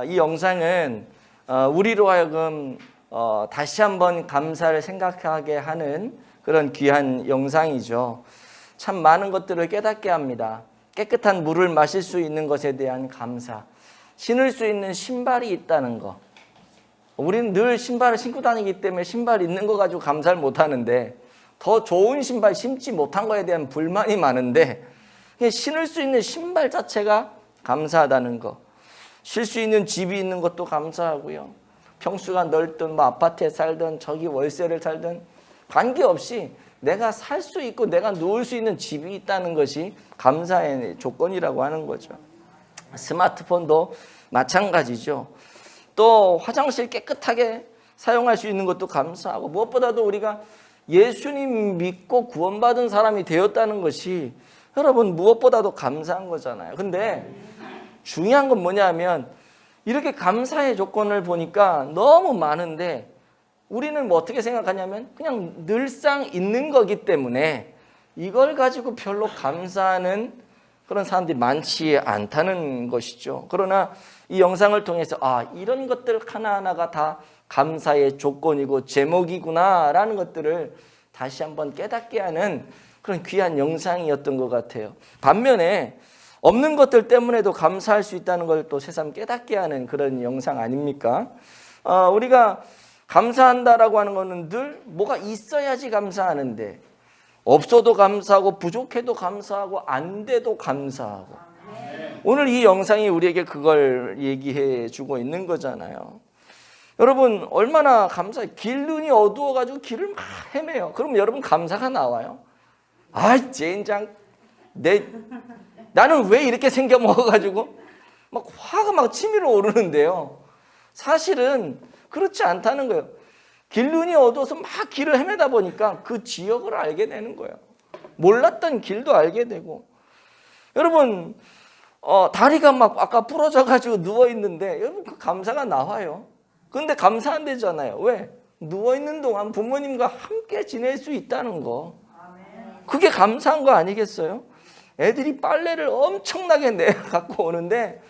이 영상은 우리로 하여금 다시 한번 감사를 생각하게 하는 그런 귀한 영상이죠. 참 많은 것들을 깨닫게 합니다. 깨끗한 물을 마실 수 있는 것에 대한 감사, 신을 수 있는 신발이 있다는 거. 우리는 늘 신발을 신고 다니기 때문에 신발 있는 거 가지고 감사를 못하는데, 더 좋은 신발 신지 못한 거에 대한 불만이 많은데, 신을 수 있는 신발 자체가 감사하다는 거. 쉴 수 있는 집이 있는 것도 감사하고요. 평수가 넓든 뭐 아파트에 살든 저기 월세를 살든 관계없이 내가 살 수 있고 내가 누울 수 있는 집이 있다는 것이 감사의 조건이라고 하는 거죠. 스마트폰도 마찬가지죠. 또 화장실 깨끗하게 사용할 수 있는 것도 감사하고, 무엇보다도 우리가 예수님 믿고 구원받은 사람이 되었다는 것이 여러분 무엇보다도 감사한 거잖아요. 근데 중요한 건 뭐냐면, 이렇게 감사의 조건을 보니까 너무 많은데 우리는 뭐 어떻게 생각하냐면 그냥 늘상 있는 거기 때문에 이걸 가지고 별로 감사하는 그런 사람들이 많지 않다는 것이죠. 그러나 이 영상을 통해서 이런 것들 하나하나가 다 감사의 조건이고 제목이구나 라는 것들을 다시 한번 깨닫게 하는 그런 귀한 영상이었던 것 같아요. 반면에 없는 것들 때문에도 감사할 수 있다는 걸 또 새삼 깨닫게 하는 그런 영상 아닙니까? 우리가 감사한다라고 하는 거는 늘 뭐가 있어야지 감사하는데, 없어도 감사하고 부족해도 감사하고 안 돼도 감사하고, 오늘 이 영상이 우리에게 그걸 얘기해 주고 있는 거잖아요. 여러분 얼마나 길 눈이 어두워가지고 길을 막 헤매요. 그럼 여러분 감사가 나와요? 젠장 나는 왜 이렇게 생겨 먹어가지고 막 화가 막 치밀어 오르는데요. 사실은 그렇지 않다는 거예요. 길눈이 어두워서 막 길을 헤매다 보니까 그 지역을 알게 되는 거예요. 몰랐던 길도 알게 되고. 여러분 다리가 막 아까 부러져가지고 누워있는데 여러분 그 감사가 나와요. 근데 감사 안 되잖아요. 왜? 누워있는 동안 부모님과 함께 지낼 수 있다는 거. 그게 감사한 거 아니겠어요? 애들이 빨래를 엄청나게 내 갖고 오는데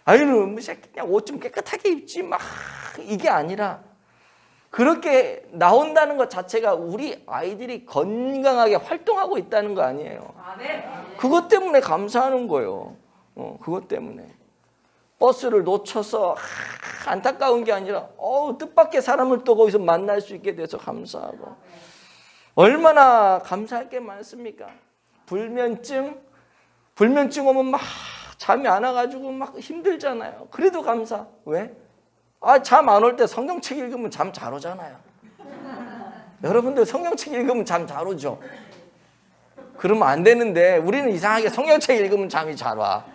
아유는 그냥 옷 좀 깨끗하게 입지 막 이게 아니라, 그렇게 나온다는 것 자체가 우리 아이들이 건강하게 활동하고 있다는 거 아니에요. 그것 때문에 감사하는 거예요. 그것 때문에 버스를 놓쳐서 안타까운 게 아니라 뜻밖의 사람을 또 거기서 만날 수 있게 돼서 감사하고. 얼마나 감사할 게 많습니까? 불면증 오면 막 잠이 안 와가지고 막 힘들잖아요. 그래도 감사. 왜? 잠 안 올 때 성경책 읽으면 잠 잘 오잖아요. 여러분들 성경책 읽으면 잠 잘 오죠? 그러면 안 되는데 우리는 이상하게 성경책 읽으면 잠이 잘 와.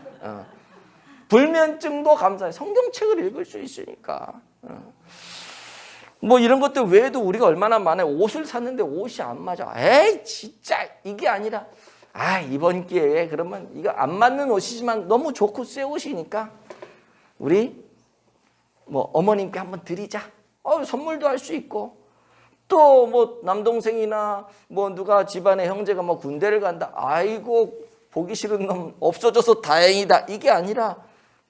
불면증도 감사해. 성경책을 읽을 수 있으니까. 뭐 이런 것들 외에도 우리가 얼마나 많아요. 옷을 샀는데 옷이 안 맞아. 에이 진짜 이게 아니라 이번 기회에 그러면 이거 안 맞는 옷이지만 너무 좋고 새 옷이니까 우리 뭐 어머님께 한번 드리자. 선물도 할 수 있고 또 뭐 남동생이나 뭐 누가 집안에 형제가 뭐 군대를 간다. 아이고 보기 싫은 놈 없어져서 다행이다. 이게 아니라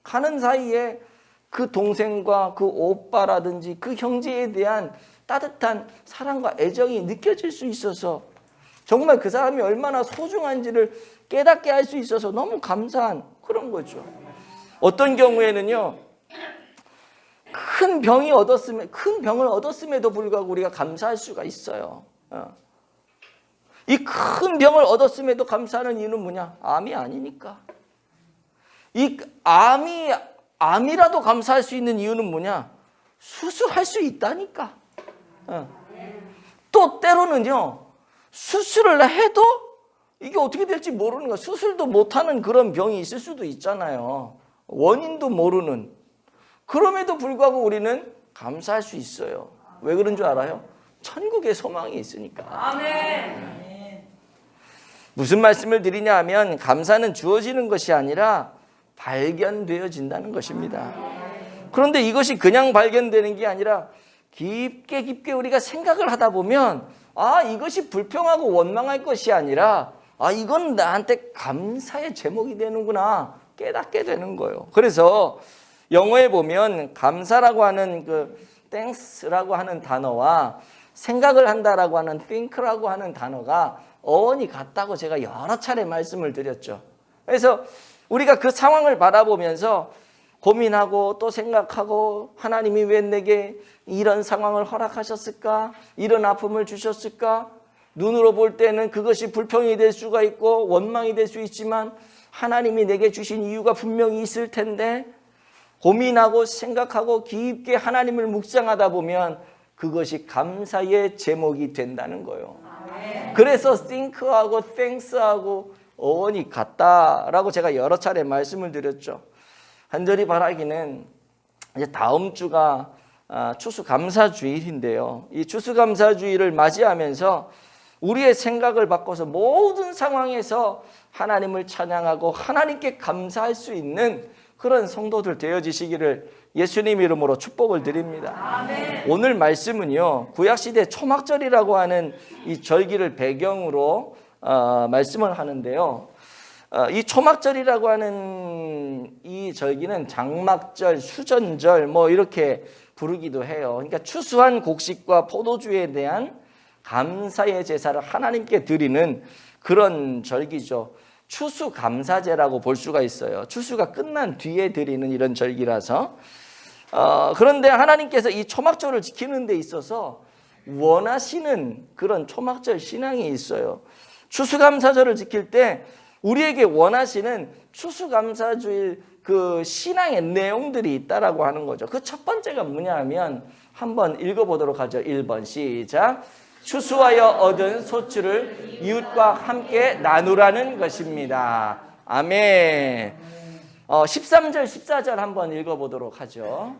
가는 사이에 그 동생과 그 오빠라든지 그 형제에 대한 따뜻한 사랑과 애정이 느껴질 수 있어서 정말 그 사람이 얼마나 소중한지를 깨닫게 할 수 있어서 너무 감사한 그런 거죠. 어떤 경우에는요, 큰 병을 얻었음에도 불구하고 우리가 감사할 수가 있어요. 이 큰 병을 얻었음에도 감사하는 이유는 뭐냐? 암이 아니니까. 이 암이라도 감사할 수 있는 이유는 뭐냐? 수술할 수 있다니까. 또 때로는요, 수술을 해도 이게 어떻게 될지 모르는 거야. 수술도 못하는 그런 병이 있을 수도 있잖아요. 원인도 모르는. 그럼에도 불구하고 우리는 감사할 수 있어요. 왜 그런 줄 알아요? 천국의 소망이 있으니까. 아멘. 무슨 말씀을 드리냐 하면 감사는 주어지는 것이 아니라 발견되어진다는 것입니다. 그런데 이것이 그냥 발견되는 게 아니라 깊게 우리가 생각을 하다 보면 이것이 불평하고 원망할 것이 아니라 이건 나한테 감사의 제목이 되는구나 깨닫게 되는 거예요. 그래서 영어에 보면 감사라고 하는 그 thanks라고 하는 단어와 생각을 한다라고 하는 think라고 하는 단어가 어원이 같다고 제가 여러 차례 말씀을 드렸죠. 그래서 우리가 그 상황을 바라보면서 고민하고 또 생각하고 하나님이 왜 내게 이런 상황을 허락하셨을까? 이런 아픔을 주셨을까? 눈으로 볼 때는 그것이 불평이 될 수가 있고 원망이 될 수 있지만 하나님이 내게 주신 이유가 분명히 있을 텐데 고민하고 생각하고 깊게 하나님을 묵상하다 보면 그것이 감사의 제목이 된다는 거예요. 그래서 think하고 thanks하고 어원이 같다라고 제가 여러 차례 말씀을 드렸죠. 간절히 바라기는 이제 다음 주가 추수감사주일인데요. 이 추수감사주일을 맞이하면서 우리의 생각을 바꿔서 모든 상황에서 하나님을 찬양하고 하나님께 감사할 수 있는 그런 성도들 되어지시기를 예수님 이름으로 축복을 드립니다. 아멘. 오늘 말씀은요, 구약시대 초막절이라고 하는 이 절기를 배경으로 말씀을 하는데요. 이 초막절이라고 하는 이 절기는 장막절, 수전절 뭐 이렇게 부르기도 해요. 그러니까 추수한 곡식과 포도주에 대한 감사의 제사를 하나님께 드리는 그런 절기죠. 추수감사제라고 볼 수가 있어요. 추수가 끝난 뒤에 드리는 이런 절기라서. 그런데 하나님께서 이 초막절을 지키는 데 있어서 원하시는 그런 초막절 신앙이 있어요. 추수감사절을 지킬 때 우리에게 원하시는 추수감사주일 그 신앙의 내용들이 있다라고 하는 거죠. 그 첫 번째가 뭐냐 하면 한번 읽어보도록 하죠. 1번 시작. 추수하여 얻은 소출을 이웃과 함께 나누라는 것입니다. 아멘. 13절 14절 한번 읽어보도록 하죠.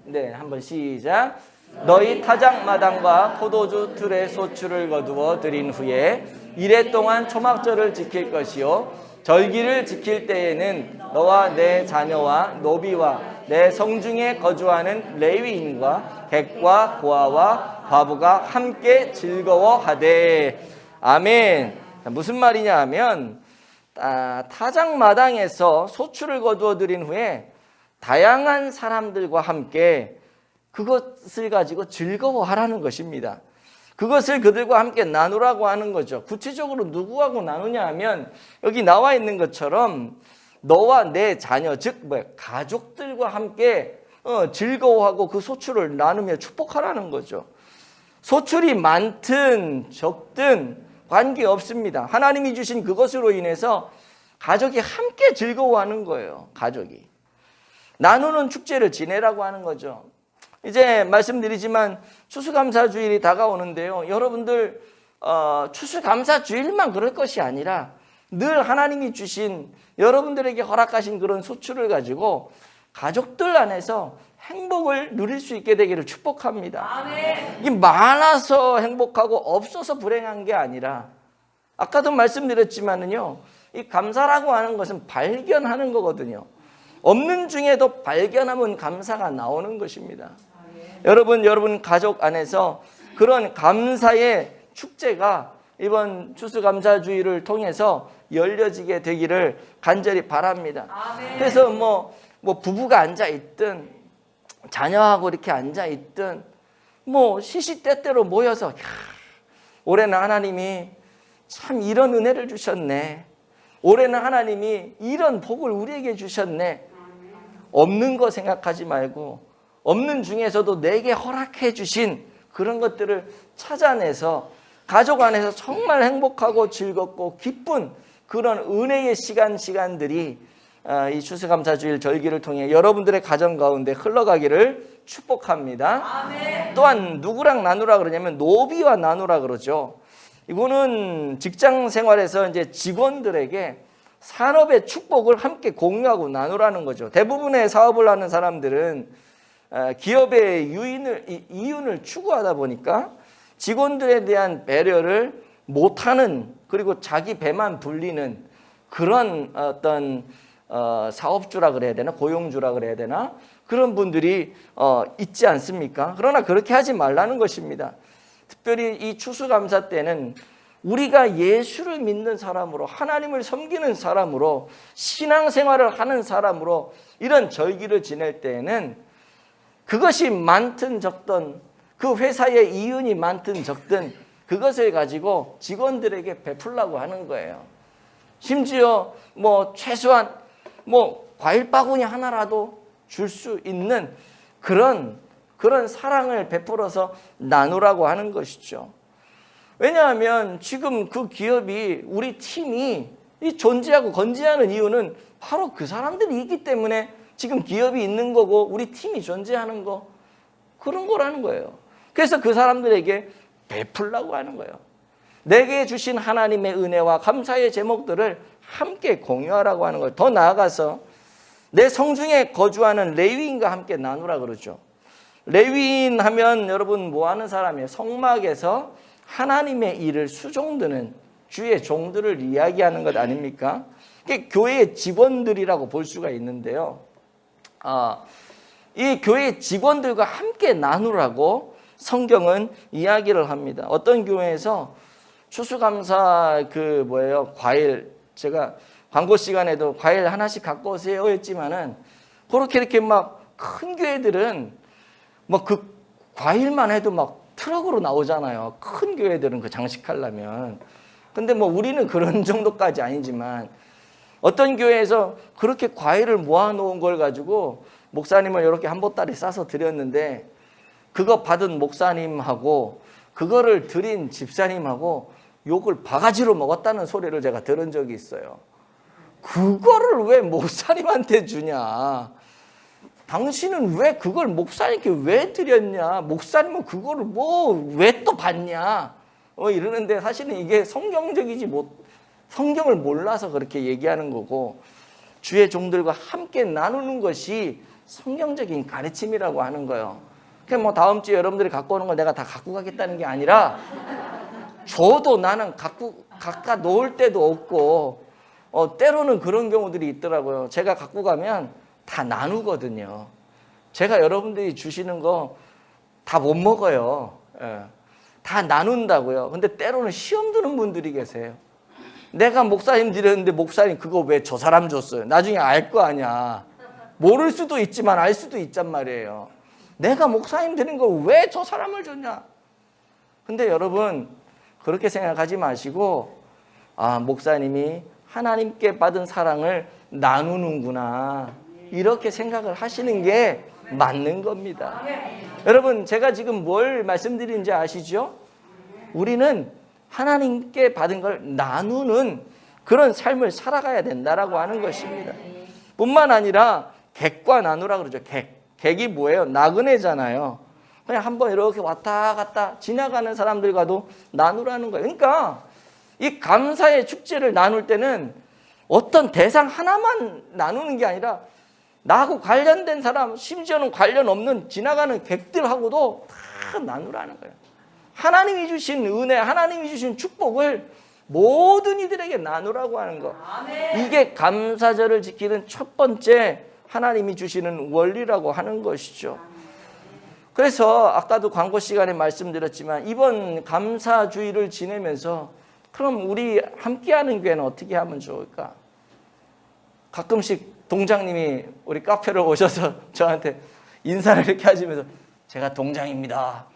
네, 한번 시작. 너희 타작마당과 포도주 틀의 소출을 거두어 드린 후에 이래 동안 초막절을 지킬 것이요 절기를 지킬 때에는 너와 내 자녀와 노비와 내 성중에 거주하는 레위인과 객과 고아와 과부가 함께 즐거워하되. 아멘. 무슨 말이냐 하면 타작마당에서 소출을 거두어 드린 후에 다양한 사람들과 함께 그것을 가지고 즐거워하라는 것입니다. 그것을 그들과 함께 나누라고 하는 거죠. 구체적으로 누구하고 나누냐 하면 여기 나와 있는 것처럼 너와 내 자녀, 즉 가족들과 함께 즐거워하고 그 소출을 나누며 축복하라는 거죠. 소출이 많든 적든 관계없습니다. 하나님이 주신 그것으로 인해서 가족이 함께 즐거워하는 거예요. 가족이. 나누는 축제를 지내라고 하는 거죠. 이제 말씀드리지만 추수감사주일이 다가오는데요. 여러분들 추수감사주일만 그럴 것이 아니라 늘 하나님이 주신 여러분들에게 허락하신 그런 소출을 가지고 가족들 안에서 행복을 누릴 수 있게 되기를 축복합니다. 아멘. 이게 많아서 행복하고 없어서 불행한 게 아니라 아까도 말씀드렸지만은요, 이 감사라고 하는 것은 발견하는 거거든요. 없는 중에도 발견하면 감사가 나오는 것입니다. 여러분 가족 안에서 그런 감사의 축제가 이번 추수감사주의를 통해서 열려지게 되기를 간절히 바랍니다. 아멘. 그래서 뭐 부부가 앉아있든 자녀하고 이렇게 앉아있든 시시때때로 모여서 올해는 하나님이 참 이런 은혜를 주셨네. 올해는 하나님이 이런 복을 우리에게 주셨네. 없는 거 생각하지 말고 없는 중에서도 내게 허락해 주신 그런 것들을 찾아내서 가족 안에서 정말 행복하고 즐겁고 기쁜 그런 은혜의 시간들이 이 추수감사주일 절기를 통해 여러분들의 가정 가운데 흘러가기를 축복합니다. 아멘. 또한 누구랑 나누라 그러냐면 노비와 나누라 그러죠. 이거는 직장 생활에서 이제 직원들에게 산업의 축복을 함께 공유하고 나누라는 거죠. 대부분의 사업을 하는 사람들은 기업의 이윤을 추구하다 보니까 직원들에 대한 배려를 못하는, 그리고 자기 배만 불리는 그런 어떤 사업주라 그래야 되나, 고용주라 그래야 되나, 그런 분들이 있지 않습니까? 그러나 그렇게 하지 말라는 것입니다. 특별히 이 추수감사 때는 우리가 예수를 믿는 사람으로, 하나님을 섬기는 사람으로, 신앙생활을 하는 사람으로 이런 절기를 지낼 때에는 그것이 많든 적든, 그 회사의 이윤이 많든 적든 그것을 가지고 직원들에게 베풀라고 하는 거예요. 심지어 최소한 과일 바구니 하나라도 줄 수 있는 그런 사랑을 베풀어서 나누라고 하는 것이죠. 왜냐하면 지금 그 기업이, 우리 팀이 존재하고 건재하는 이유는 바로 그 사람들이 있기 때문에 지금 기업이 있는 거고 우리 팀이 존재하는 거, 그런 거라는 거예요. 그래서 그 사람들에게 베풀라고 하는 거예요. 내게 주신 하나님의 은혜와 감사의 제목들을 함께 공유하라고 하는 거예요. 더 나아가서 내 성중에 거주하는 레위인과 함께 나누라 그러죠. 레위인 하면 여러분 뭐 하는 사람이에요? 성막에서 하나님의 일을 수종드는 주의 종들을 이야기하는 것 아닙니까? 교회의 직원들이라고 볼 수가 있는데요. 이 교회 직원들과 함께 나누라고 성경은 이야기를 합니다. 어떤 교회에서 추수감사 과일, 제가 광고 시간에도 과일 하나씩 갖고 오세요 했지만은, 그렇게 이렇게 큰 교회들은 그 과일만 해도 트럭으로 나오잖아요. 큰 교회들은 그 장식하려면. 근데 우리는 그런 정도까지 아니지만, 어떤 교회에서 그렇게 과일을 모아놓은 걸 가지고 목사님을 이렇게 한 보따리 싸서 드렸는데, 그거 받은 목사님하고 그거를 드린 집사님하고 욕을 바가지로 먹었다는 소리를 제가 들은 적이 있어요. 그거를 왜 목사님한테 주냐? 당신은 왜 그걸 목사님께 왜 드렸냐? 목사님은 그거를 왜 또 받냐? 이러는데 사실은 이게 성경적이지 성경을 몰라서 그렇게 얘기하는 거고, 주의 종들과 함께 나누는 것이 성경적인 가르침이라고 하는 거예요. 그러니까 다음 주에 여러분들이 갖고 오는 거 내가 다 갖고 가겠다는 게 아니라, 줘도 나는 갖다 놓을 때도 없고, 때로는 그런 경우들이 있더라고요. 제가 갖고 가면 다 나누거든요. 제가 여러분들이 주시는 거 다 못 먹어요. 다 나눈다고요. 근데 때로는 시험 드는 분들이 계세요. 내가 목사님 드렸는데 목사님 그거 왜 저 사람 줬어요? 나중에 알 거 아니야. 모를 수도 있지만 알 수도 있단 말이에요. 내가 목사님 드린 걸 왜 저 사람을 줬냐? 근데 여러분 그렇게 생각하지 마시고, 목사님이 하나님께 받은 사랑을 나누는구나, 이렇게 생각을 하시는 게 맞는 겁니다. 여러분 제가 지금 뭘 말씀드리는지 아시죠? 우리는 하나님께 받은 걸 나누는 그런 삶을 살아가야 된다라고 하는 것입니다. 뿐만 아니라 객과 나누라 그러죠. 객이 뭐예요? 나그네잖아요. 그냥 한번 이렇게 왔다 갔다 지나가는 사람들과도 나누라는 거예요. 그러니까 이 감사의 축제를 나눌 때는 어떤 대상 하나만 나누는 게 아니라 나하고 관련된 사람, 심지어는 관련 없는 지나가는 객들하고도 다 나누라는 거예요. 하나님이 주신 은혜, 하나님이 주신 축복을 모든 이들에게 나누라고 하는 거. 이게 감사절을 지키는 첫 번째 하나님이 주시는 원리라고 하는 것이죠. 그래서 아까도 광고 시간에 말씀드렸지만 이번 감사주의를 지내면서 그럼 우리 함께하는 교회는 어떻게 하면 좋을까? 가끔씩 동장님이 우리 카페를 오셔서 저한테 인사를 이렇게 하시면서 제가 동장입니다.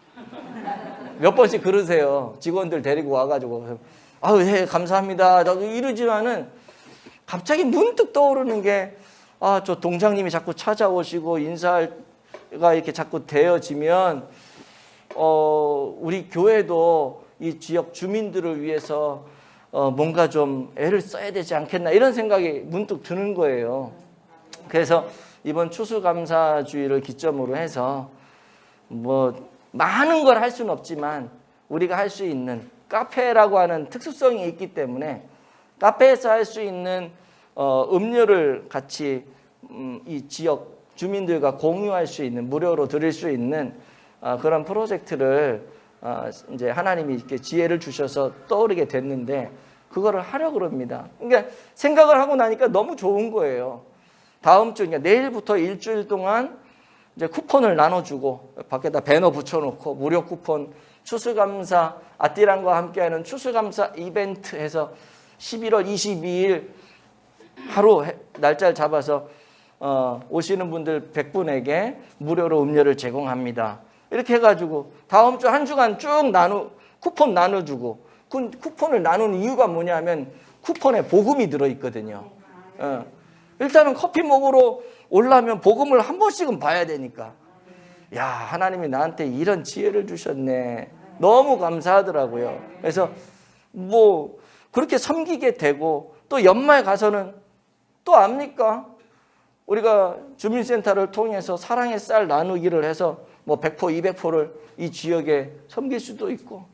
몇 번씩 그러세요. 직원들 데리고 와가지고 아유, 예, 감사합니다. 나도 이러지만은 갑자기 문득 떠오르는 게 저 동장님이 자꾸 찾아오시고 인사가 이렇게 자꾸 되어지면 우리 교회도 이 지역 주민들을 위해서 뭔가 좀 애를 써야 되지 않겠나 이런 생각이 문득 드는 거예요. 그래서 이번 추수감사주의를 기점으로 해서 뭐 많은 걸 할 수는 없지만 우리가 할 수 있는 카페라고 하는 특수성이 있기 때문에 카페에서 할 수 있는 음료를 같이 이 지역 주민들과 공유할 수 있는 무료로 드릴 수 있는 그런 프로젝트를 이제 하나님이 이렇게 지혜를 주셔서 떠오르게 됐는데 그거를 하려고 그럽니다. 그러니까 생각을 하고 나니까 너무 좋은 거예요. 다음 주, 그러니까 내일부터 일주일 동안 이제 쿠폰을 나눠주고 밖에다 배너 붙여놓고 무료 쿠폰 추수감사 아띠랑과 함께하는 추수감사 이벤트 해서 11월 22일 하루 날짜를 잡아서 오시는 분들 100분에게 무료로 음료를 제공합니다. 이렇게 해가지고 다음 주 한 주간 쭉 쿠폰 나눠주고 쿠폰을 나누는 이유가 뭐냐면 쿠폰에 복음이 들어있거든요. 일단은 커피 먹으러 올라면 복음을 한 번씩은 봐야 되니까 야 하나님이 나한테 이런 지혜를 주셨네. 너무 감사하더라고요. 그래서 뭐 그렇게 섬기게 되고 또 연말 가서는 또 압니까? 우리가 주민센터를 통해서 사랑의 쌀 나누기를 해서 뭐 100%, 200%를 이 지역에 섬길 수도 있고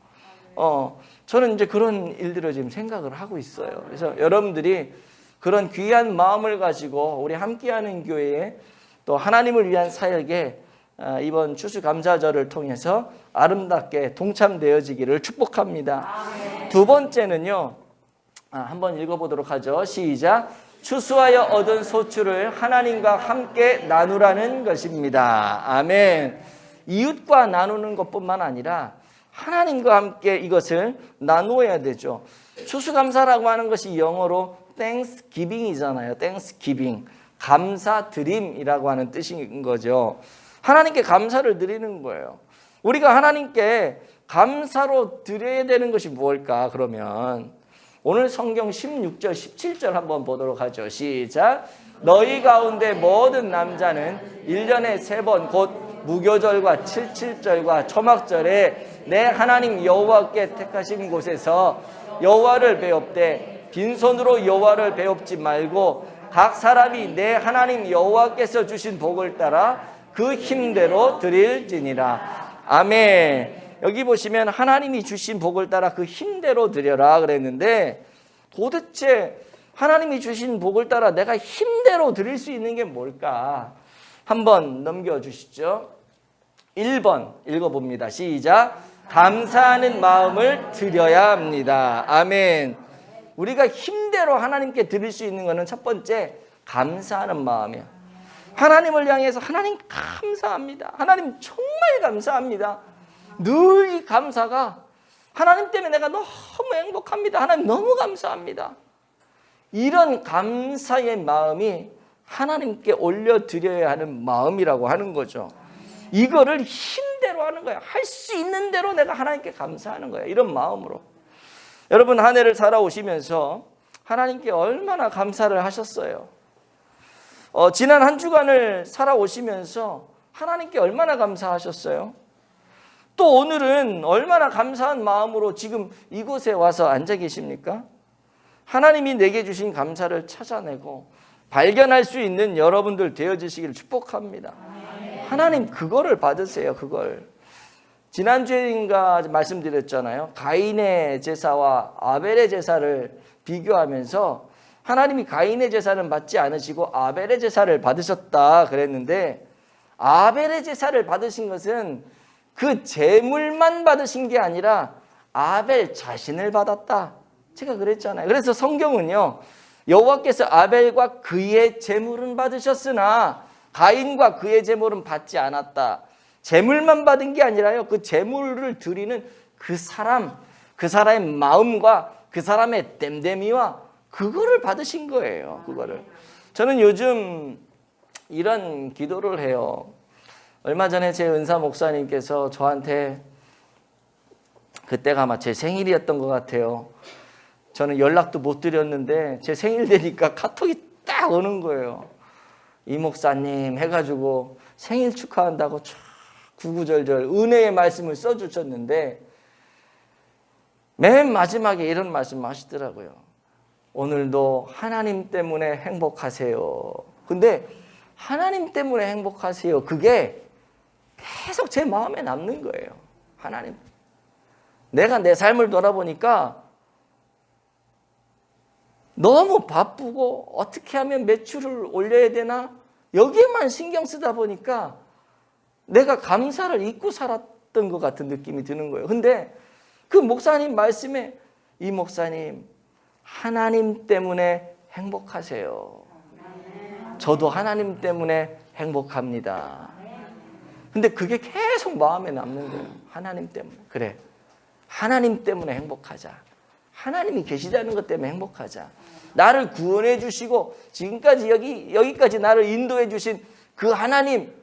저는 이제 그런 일들을 지금 생각을 하고 있어요. 그래서 여러분들이 그런 귀한 마음을 가지고 우리 함께하는 교회에 또 하나님을 위한 사역에 이번 추수감사절을 통해서 아름답게 동참되어지기를 축복합니다. 두 번째는요. 한번 읽어보도록 하죠. 시작. 추수하여 얻은 소출을 하나님과 함께 나누라는 것입니다. 아멘. 이웃과 나누는 것뿐만 아니라 하나님과 함께 이것을 나누어야 되죠. 추수감사라고 하는 것이 영어로 Thanksgiving이잖아요. Thanksgiving. 감사드림이라고 하는 뜻인 거죠. 하나님께 감사를 드리는 거예요. 우리가 하나님께 감사로 드려야 되는 것이 무엇일까? 그러면 오늘 성경 16절, 17절 한번 보도록 하죠. 시작. 너희 가운데 모든 남자는 1년에 3번 곧 무교절과 칠칠절과 초막절에 내 하나님 여호와께 택하신 곳에서 여호와를 배웁되 빈손으로 여호와를 배웁지 말고 각 사람이 내 하나님 여호와께서 주신 복을 따라 그 힘대로 드릴지니라. 아멘. 여기 보시면 하나님이 주신 복을 따라 그 힘대로 드려라 그랬는데 도대체 하나님이 주신 복을 따라 내가 힘대로 드릴 수 있는 게 뭘까? 한번 넘겨주시죠. 1번 읽어봅니다. 시작. 감사하는 마음을 드려야 합니다. 아멘. 우리가 힘대로 하나님께 드릴 수 있는 것은 첫 번째 감사하는 마음이에요. 하나님을 향해서 하나님 감사합니다. 하나님 정말 감사합니다. 늘 이 감사가 하나님 때문에 내가 너무 행복합니다. 하나님 너무 감사합니다. 이런 감사의 마음이 하나님께 올려드려야 하는 마음이라고 하는 거죠. 이거를 힘대로 하는 거야. 할 수 있는 대로 내가 하나님께 감사하는 거야. 이런 마음으로. 여러분 한 해를 살아오시면서 하나님께 얼마나 감사를 하셨어요? 지난 한 주간을 살아오시면서 하나님께 얼마나 감사하셨어요? 또 오늘은 얼마나 감사한 마음으로 지금 이곳에 와서 앉아 계십니까? 하나님이 내게 주신 감사를 찾아내고 발견할 수 있는 여러분들 되어지시기를 축복합니다. 하나님 그거를 받으세요. 그걸. 지난주인가 말씀드렸잖아요. 가인의 제사와 아벨의 제사를 비교하면서 하나님이 가인의 제사는 받지 않으시고 아벨의 제사를 받으셨다 그랬는데, 아벨의 제사를 받으신 것은 그 제물만 받으신 게 아니라 아벨 자신을 받았다. 제가 그랬잖아요. 그래서 성경은요, 여호와께서 아벨과 그의 제물은 받으셨으나 가인과 그의 제물은 받지 않았다. 제물만 받은 게 아니라요, 그 제물을 드리는 그 사람의 마음과 그 사람의 됨됨이와 그거를 받으신 거예요. 그거를. 저는 요즘 이런 기도를 해요. 얼마 전에 제 은사 목사님께서 저한테, 그때가 아마 제 생일이었던 것 같아요. 저는 연락도 못 드렸는데 제 생일 되니까 카톡이 딱 오는 거예요. 이 목사님 해가지고 생일 축하한다고 쫙 구구절절 은혜의 말씀을 써주셨는데, 맨 마지막에 이런 말씀 하시더라고요. 오늘도 하나님 때문에 행복하세요. 근데 하나님 때문에 행복하세요, 그게 계속 제 마음에 남는 거예요. 하나님. 내가 내 삶을 돌아보니까 너무 바쁘고 어떻게 하면 매출을 올려야 되나 여기에만 신경 쓰다 보니까 내가 감사를 잊고 살았던 것 같은 느낌이 드는 거예요. 근데 그 목사님 말씀에, 이 목사님 하나님 때문에 행복하세요. 저도 하나님 때문에 행복합니다. 근데 그게 계속 마음에 남는 거예요. 하나님 때문에. 그래, 하나님 때문에 행복하자. 하나님이 계시다는 것 때문에 행복하자. 나를 구원해 주시고 지금까지 여기까지 나를 인도해 주신 그 하나님,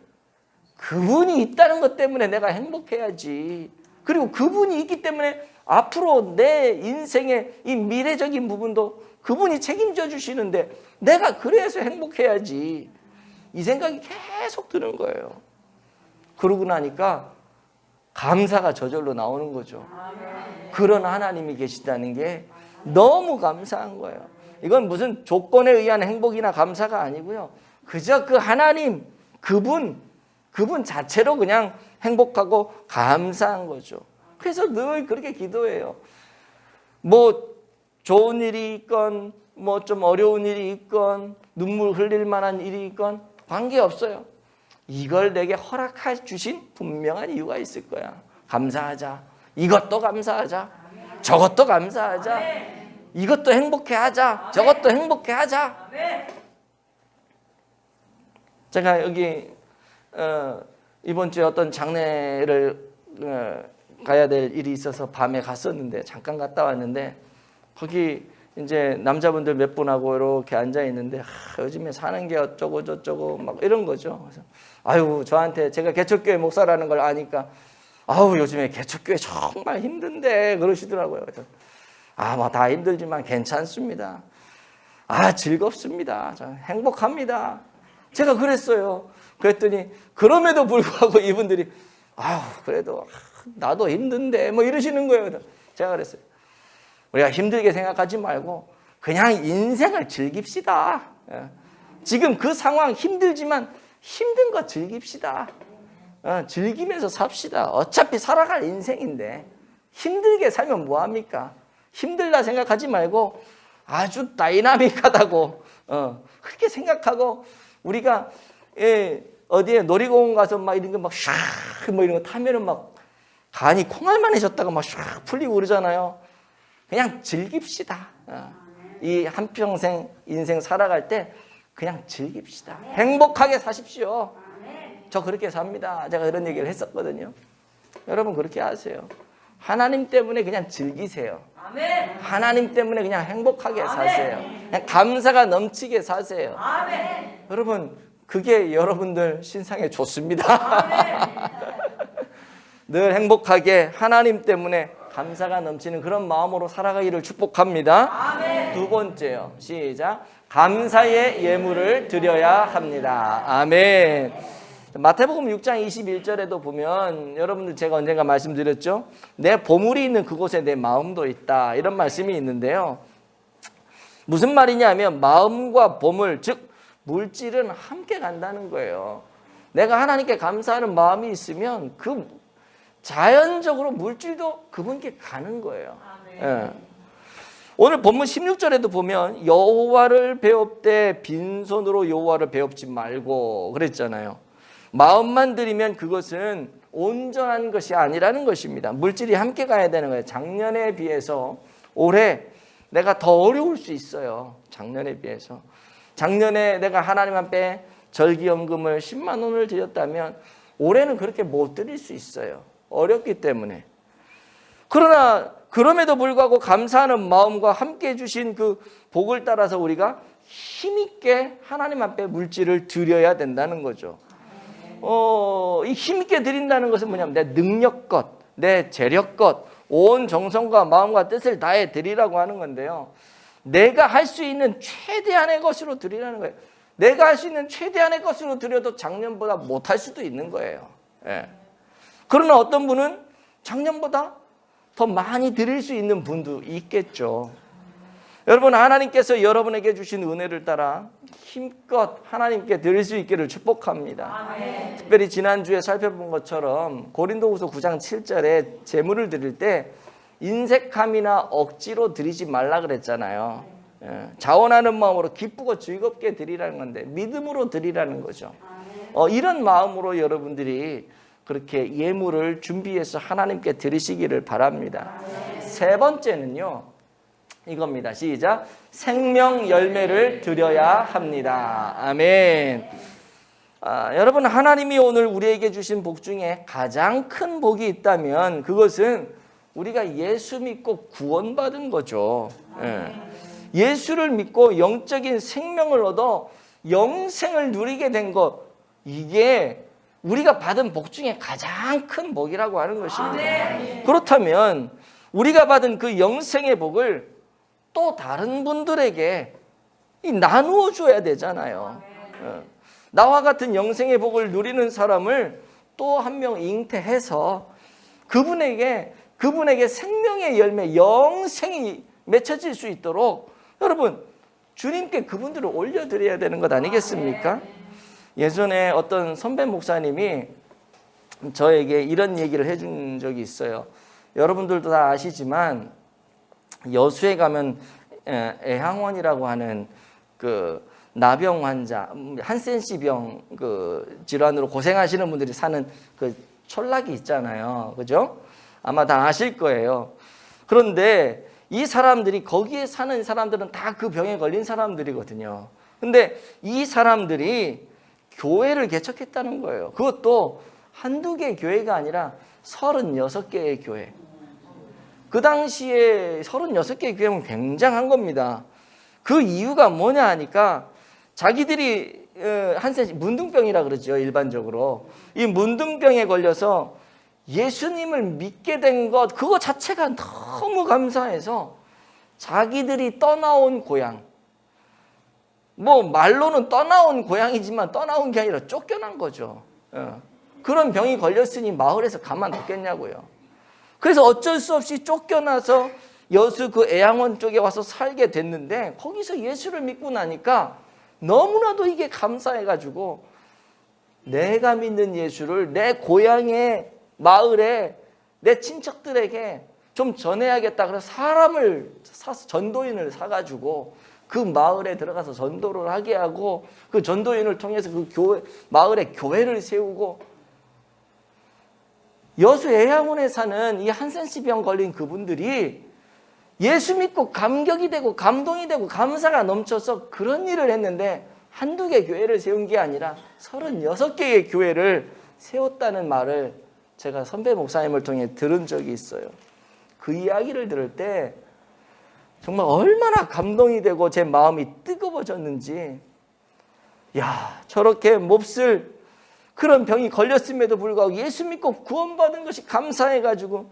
그분이 있다는 것 때문에 내가 행복해야지. 그리고 그분이 있기 때문에 앞으로 내 인생의 이 미래적인 부분도 그분이 책임져 주시는데 내가 그래서 행복해야지. 이 생각이 계속 드는 거예요. 그러고 나니까 감사가 저절로 나오는 거죠. 그런 하나님이 계시다는 게 너무 감사한 거예요. 이건 무슨 조건에 의한 행복이나 감사가 아니고요. 그저 그 하나님, 그분 자체로 그냥 행복하고 감사한 거죠. 그래서 늘 그렇게 기도해요. 뭐 좋은 일이 있건 뭐 좀 어려운 일이 있건 눈물 흘릴 만한 일이 있건 관계없어요. 이걸 내게 허락해 주신 분명한 이유가 있을 거야. 감사하자. 이것도 감사하자. 저것도 감사하자. 이것도 행복해 하자. 저것도 행복해 하자. 제가 여기 이번 주에 어떤 장례를 가야 될 일이 있어서 밤에 갔었는데, 잠깐 갔다 왔는데, 거기 이제 남자분들 몇 분하고 이렇게 앉아 있는데, 요즘에 사는 게 어쩌고 저쩌고 막 이런 거죠. 그래서 아유, 저한테, 제가 개척교회 목사라는 걸 아니까, 아우 요즘에 개척교회 정말 힘든데 그러시더라고요. 그래서 뭐 다 힘들지만 괜찮습니다. 즐겁습니다. 저 행복합니다. 제가 그랬어요. 그랬더니 그럼에도 불구하고 이분들이 그래도 나도 힘든데 뭐 이러시는 거예요. 제가 그랬어요. 우리가 힘들게 생각하지 말고 그냥 인생을 즐깁시다. 지금 그 상황 힘들지만 힘든 거 즐깁시다. 즐기면서 삽시다. 어차피 살아갈 인생인데 힘들게 살면 뭐합니까? 힘들다 생각하지 말고 아주 다이나믹하다고 그렇게 생각하고, 우리가 어디에 놀이공원 가서 막 이런 거 막 샥 뭐 이런 거 타면은 막 간이 콩알만해졌다가 막 샥 풀리고 그러잖아요. 그냥 즐깁시다. 이 한평생 인생 살아갈 때 그냥 즐깁시다. 행복하게 사십시오. 저 그렇게 삽니다. 제가 그런 얘기를 했었거든요. 여러분 그렇게 하세요. 하나님 때문에 그냥 즐기세요. 아멘. 하나님 때문에 그냥 행복하게 아멘. 사세요. 그냥 감사가 넘치게 사세요. 아멘. 여러분 그게 여러분들 신상에 좋습니다. 늘 행복하게 하나님 때문에 감사가 넘치는 그런 마음으로 살아가기를 축복합니다. 아멘. 두 번째요. 시작. 감사의 예물을 드려야 합니다. 아멘. 마태복음 6장 21절에도 보면, 여러분들 제가 언젠가 말씀드렸죠. 내 보물이 있는 그곳에 내 마음도 있다. 이런 말씀이 있는데요. 무슨 말이냐면 마음과 보물, 즉 물질은 함께 간다는 거예요. 내가 하나님께 감사하는 마음이 있으면 그 자연적으로 물질도 그분께 가는 거예요. 예. 오늘 본문 16절에도 보면 여호와를 배웁되 빈손으로 여호와를 배웁지 말고 그랬잖아요. 마음만 들이면 그것은 온전한 것이 아니라는 것입니다. 물질이 함께 가야 되는 거예요. 작년에 비해서 올해 내가 더 어려울 수 있어요. 작년에 비해서. 작년에 내가 하나님 앞에 절기연금을 10만 원을 드렸다면 올해는 그렇게 못 드릴 수 있어요. 어렵기 때문에. 그러나 그럼에도 불구하고 감사하는 마음과 함께 주신 그 복을 따라서 우리가 힘있게 하나님 앞에 물질을 드려야 된다는 거죠. 이 힘있게 드린다는 것은 뭐냐면 내 능력껏, 내 재력껏 온 정성과 마음과 뜻을 다해 드리라고 하는 건데요. 내가 할 수 있는 최대한의 것으로 드리라는 거예요. 내가 할 수 있는 최대한의 것으로 드려도 작년보다 못할 수도 있는 거예요. 예. 그러나 어떤 분은 작년보다 더 많이 드릴 수 있는 분도 있겠죠. 여러분, 하나님께서 여러분에게 주신 은혜를 따라 힘껏 하나님께 드릴 수 있기를 축복합니다. 아멘. 특별히 지난주에 살펴본 것처럼 고린도후서 9장 7절에 제물을 드릴 때 인색함이나 억지로 드리지 말라 그랬잖아요. 자원하는 마음으로 기쁘고 즐겁게 드리라는 건데 믿음으로 드리라는 거죠. 이런 마음으로 여러분들이 그렇게 예물을 준비해서 하나님께 드리시기를 바랍니다. 세 번째는요, 이겁니다. 시작. 생명 열매를 드려야 합니다. 아멘. 여러분, 하나님이 오늘 우리에게 주신 복 중에 가장 큰 복이 있다면 그것은 우리가 예수 믿고 구원받은 거죠. 예수를 믿고 영적인 생명을 얻어 영생을 누리게 된 것, 이게 우리가 받은 복 중에 가장 큰 복이라고 하는 것입니다. 그렇다면 우리가 받은 그 영생의 복을 또 다른 분들에게 나누어 줘야 되잖아요. 나와 같은 영생의 복을 누리는 사람을 또 한 명 잉태해서 그분에게 생명의 열매, 영생이 맺혀질 수 있도록 여러분, 주님께 그분들을 올려드려야 되는 것 아니겠습니까? 예전에 어떤 선배 목사님이 저에게 이런 얘기를 해준 적이 있어요. 여러분들도 다 아시지만 여수에 가면 애항원이라고 하는 그 나병 환자, 한센시병 그 질환으로 고생하시는 분들이 사는 그 촌락이 있잖아요. 그죠? 아마 다 아실 거예요. 그런데 이 사람들이, 거기에 사는 사람들은 다 그 병에 걸린 사람들이거든요. 근데 이 사람들이 교회를 개척했다는 거예요. 그것도 한두 개의 교회가 아니라 36개의 교회. 그 당시에 36개의 교회는 굉장한 겁니다. 그 이유가 뭐냐 하니까 자기들이 문둥병이라 그러죠, 일반적으로. 이 문둥병에 걸려서 예수님을 믿게 된 것, 그거 자체가 너무 감사해서 자기들이 떠나온 고향, 뭐 말로는 떠나온 고향이지만 떠나온 게 아니라 쫓겨난 거죠. 그런 병이 걸렸으니 마을에서 가만뒀겠냐고요. 그래서 어쩔 수 없이 쫓겨나서 여수 그 애양원 쪽에 와서 살게 됐는데 거기서 예수를 믿고 나니까 너무나도 이게 감사해가지고 내가 믿는 예수를 내 고향의 마을에 내 친척들에게 좀 전해야겠다. 그래서 사람을 사서 전도인을 사가지고 그 마을에 들어가서 전도를 하게 하고 그 전도인을 통해서 그 마을에 교회를 세우고, 여수 애양원에 사는 이 한센시병 걸린 그분들이 예수 믿고 감격이 되고 감동이 되고 감사가 넘쳐서 그런 일을 했는데 한두 개 교회를 세운 게 아니라 36개의 교회를 세웠다는 말을 제가 선배 목사님을 통해 들은 적이 있어요. 그 이야기를 들을 때 정말 얼마나 감동이 되고 제 마음이 뜨거워졌는지, 야, 저렇게 몹쓸 그런 병이 걸렸음에도 불구하고 예수 믿고 구원받은 것이 감사해가지고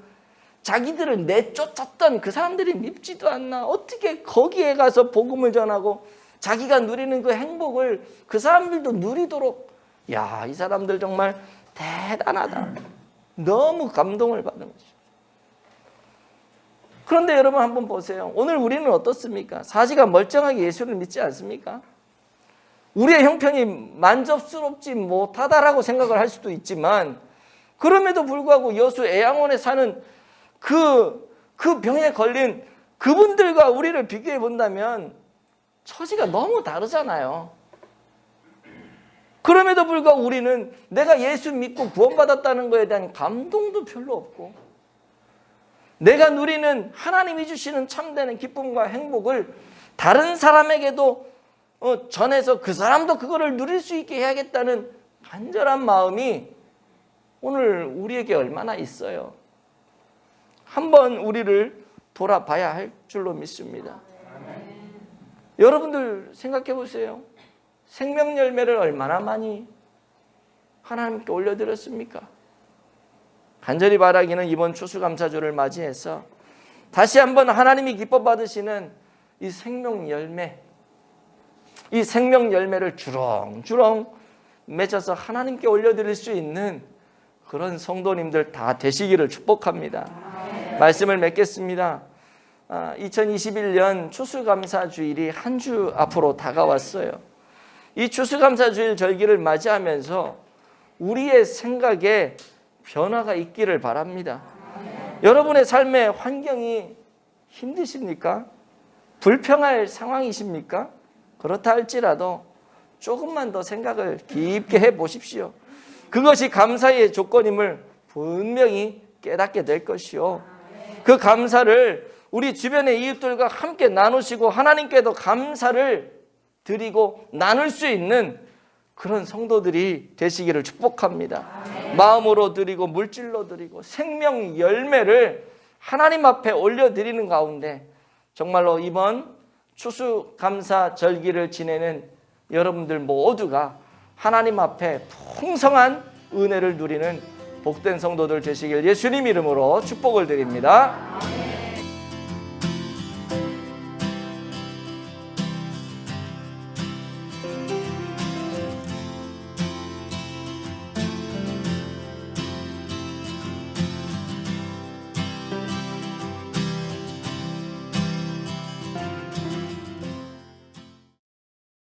자기들을 내쫓았던 그 사람들이 밉지도 않나, 어떻게 거기에 가서 복음을 전하고 자기가 누리는 그 행복을 그 사람들도 누리도록, 야, 이 사람들 정말 대단하다. 너무 감동을 받은 거죠. 그런데 여러분 한번 보세요. 오늘 우리는 어떻습니까? 사지가 멀쩡하게 예수를 믿지 않습니까? 우리의 형편이 만족스럽지 못하다라고 생각을 할 수도 있지만 그럼에도 불구하고 여수 애양원에 사는 그 병에 걸린 그분들과 우리를 비교해 본다면 처지가 너무 다르잖아요. 그럼에도 불구하고 우리는 내가 예수 믿고 구원받았다는 것에 대한 감동도 별로 없고 내가 누리는 하나님이 주시는 참되는 기쁨과 행복을 다른 사람에게도 전해서 그 사람도 그거를 누릴 수 있게 해야겠다는 간절한 마음이 오늘 우리에게 얼마나 있어요. 한번 우리를 돌아봐야 할 줄로 믿습니다. 여러분들 생각해 보세요. 생명 열매를 얼마나 많이 하나님께 올려드렸습니까? 간절히 바라기는 이번 추수감사주를 맞이해서 다시 한번 하나님이 기뻐 받으시는 이 생명 열매, 이 생명 열매를 주렁주렁 맺어서 하나님께 올려드릴 수 있는 그런 성도님들 다 되시기를 축복합니다. 말씀을 맺겠습니다. 2021년 추수감사주일이 한 주 앞으로 다가왔어요. 이 추수감사주일 절기를 맞이하면서 우리의 생각에 변화가 있기를 바랍니다. 여러분의 삶의 환경이 힘드십니까? 불평할 상황이십니까? 그렇다 할지라도 조금만 더 생각을 깊게 해보십시오. 그것이 감사의 조건임을 분명히 깨닫게 될 것이요. 그 감사를 우리 주변의 이웃들과 함께 나누시고 하나님께도 감사를 드리고 나눌 수 있는 그런 성도들이 되시기를 축복합니다. 마음으로 드리고 물질로 드리고 생명 열매를 하나님 앞에 올려드리는 가운데 정말로 이번 추수감사 절기를 지내는 여러분들 모두가 하나님 앞에 풍성한 은혜를 누리는 복된 성도들 되시길 예수님 이름으로 축복을 드립니다.